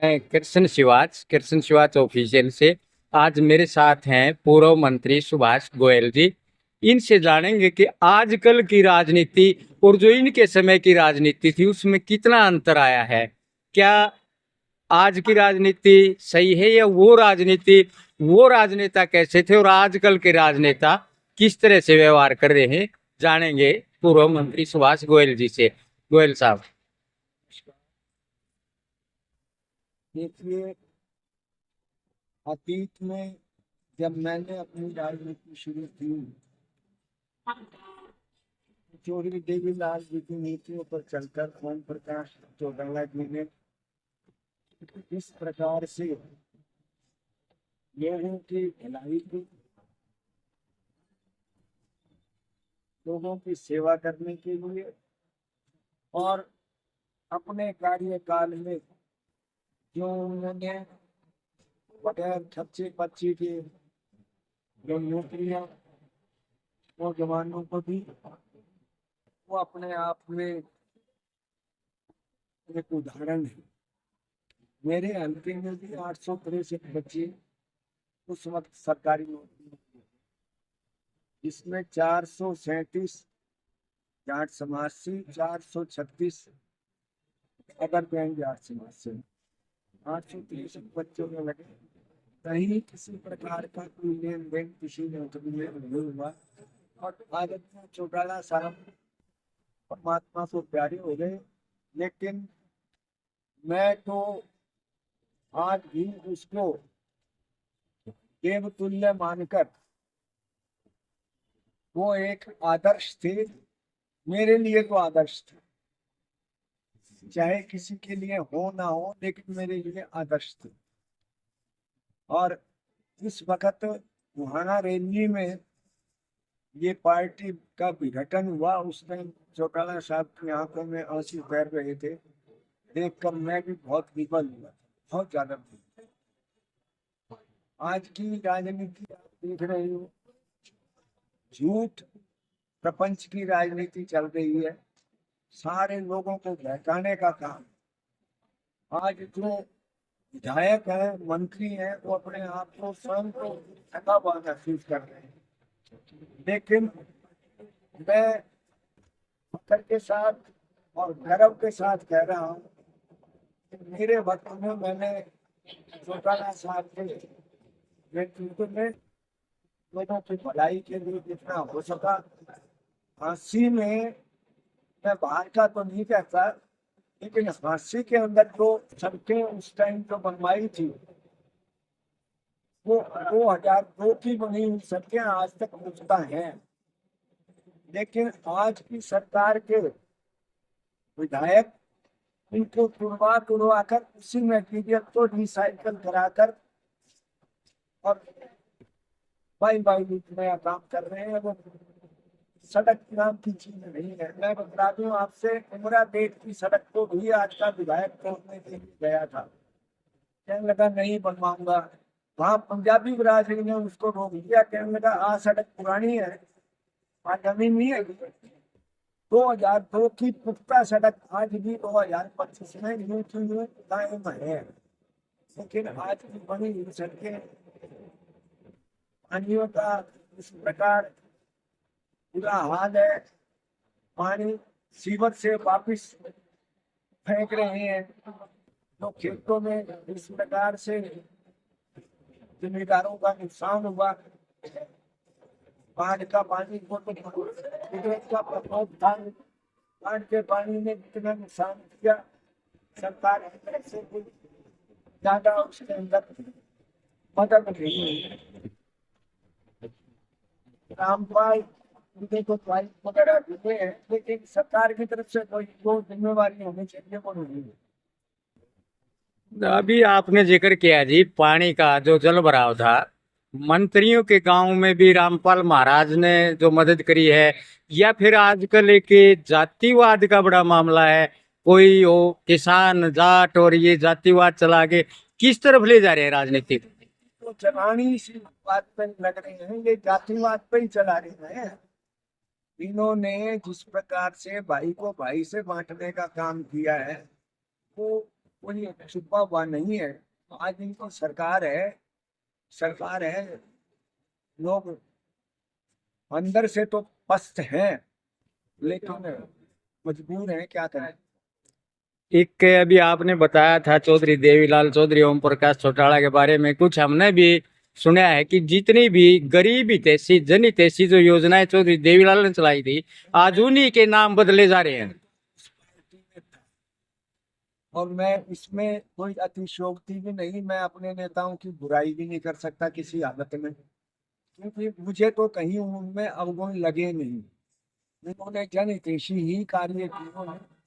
मैं कृष्ण शिवाच ऑफिशियल से। आज मेरे साथ हैं पूर्व मंत्री सुभाष गोयल जी। इनसे जानेंगे कि आजकल की राजनीति और जो इनके समय की राजनीति थी उसमें कितना अंतर आया है। क्या आज की राजनीति सही है या वो राजनेता कैसे थे और आजकल के राजनेता किस तरह से व्यवहार कर रहे हैं, जानेंगे पूर्व मंत्री सुभाष गोयल जी से। गोयल साहब। देखिए, अतीत में जब मैंने अपनी राजनीति शुरू की, चौधरी देवीलाल जी की नीतियों पर चलकर ओम प्रकाश चौटाला जी ने इस प्रकार से लोगों की भलाई की, लोगों की सेवा करने के लिए और अपने कार्यकाल में जो उन्होंने बगैर खर्चे बच्चे के जो नौकरियां नौजवानों को दी, वो अपने आप में एक उदाहरण है। मेरे हल्के में भी 863 बच्चे उस वक्त सरकारी नौकरी में थे, जिसमें 437 जाट समाज से, 436 अदर बैंक जाट समाज से, 863 बच्चों में लगे। कहीं किसी प्रकार का कोई लेन देन किसी नौकरी में नहीं हुआ और भारत में चौटाला साहब परमात्मा को प्यारे हो गए। लेकिन मैं तो आज भी उसको देवतुल्य मानकर, वो एक आदर्श थे, मेरे लिए तो आदर्श थे, चाहे किसी के लिए हो ना हो, लेकिन मेरे लिए आदर्श थे। और इस वक्त मुहाना रैली में ये पार्टी का विघटन हुआ, उस टाइम चौटाला साहब की आंखों में आंसू बह रहे थे, देखकर मैं भी बहुत विफल हुआ, बहुत ज्यादा विफल। आज की राजनीति आप देख रहे हो, झूठ प्रपंच की राजनीति चल रही है, सारे लोगों को बहकाने का काम। आज जो विधायक है, मंत्री है, वो अपने आप को स्वयं को थका हुआ महसूस कर रहे हैं। लेकिन मैं फखर के साथ और गर्व के साथ कह रहा हूँ कि मेरे वक्त में मैंने चौटाला साहब के नेतृत्व में लोगों की भलाई के लिए जितना हो सका, 80 में, मैं बाहर का तो नहीं कहता, लेकिन 80 के अंदर जो सड़कें उस टाइम जो बनवाई थी, वो 2002 की बनी हुई सड़कें आज तक पुख्ता हैं। लेकिन आज की सरकार के विधायक उनको तुड़वा तुड़वा कर उसी मटेरियल को रिसाइकल कराकर और बाई बाई नया काम कर रहे हैं। वो सड़क नाम की चीज नहीं है। मैं बता दूं आपसे, उमरा देख की सड़क को भी आज का विधायक तोड़ने के लिए गया था, कहने लगा नहीं बनवाऊंगा। वहां पंजाबी बिरादरी ने उसको रोक दिया, कहने लगा सड़क पुरानी है, वहां जमीन नहीं है। 2002 की पुख्ता सड़क आज भी 2025 में यूं की यूं कायम है। लेकिन आज की बनी हुई सड़कें, पानियों का इस प्रकार बुरा हाल है, पानी सीवर से वापिस फेंक रहे हैं, तो खेतों में इस प्रकार से जमींदारों का नुकसान हुआ। बाढ़ का पानी को तो कुदरत का प्रकोप था, बाढ़ के पानी ने जितना नुकसान किया, सरकार की तरफ से कुछ ज्यादा उसके अंदर मदद नहीं हुई। रामपाल को ट्वाइस वगैरह दिए हैं, लेकिन सरकार की तरफ से कोई जो जिम्मेवारी होनी चाहिए वो नहीं है। अभी आपने जिक्र किया जी पानी का, जो जल भराव था, मंत्रियों के गांव में भी रामपाल महाराज ने जो मदद करी है, या फिर आजकल एक जातिवाद का बड़ा मामला है, कोई हो किसान जाट और ये जातिवाद चला के किस तरफ ले जा रहे हैं राजनीति। तो चलानी सी बात पे लग रहे हैं, ये जातिवाद पे ही चला रहे हैं। इन्होंने जिस प्रकार से भाई को भाई से बांटने का काम किया है, वो कोई छुपा हुआ नहीं है। आज इनकी सरकार है। लोग अंदर से तो पस्त हैं, लेकिन मजबूर हैं, क्या करें। एक अभी आपने बताया था चौधरी देवीलाल चौधरी ओम प्रकाश चौटाला के बारे में, कुछ हमने भी सुना है कि जितनी भी गरीब हितैषी जन हितैषी जो योजनाएं चौधरी देवीलाल ने चलाई थी, आज उन्हीं के नाम बदले जा रहे हैं। और मैं इसमें कोई अतिशयोक्ति भी नहीं, मैं अपने नेताओं की बुराई भी नहीं कर सकता किसी हालत में, क्योंकि मुझे तो कहीं उनमें अवगुण लगे नहीं। उन्होंने जनहितैषी ही कार्य किए हैं।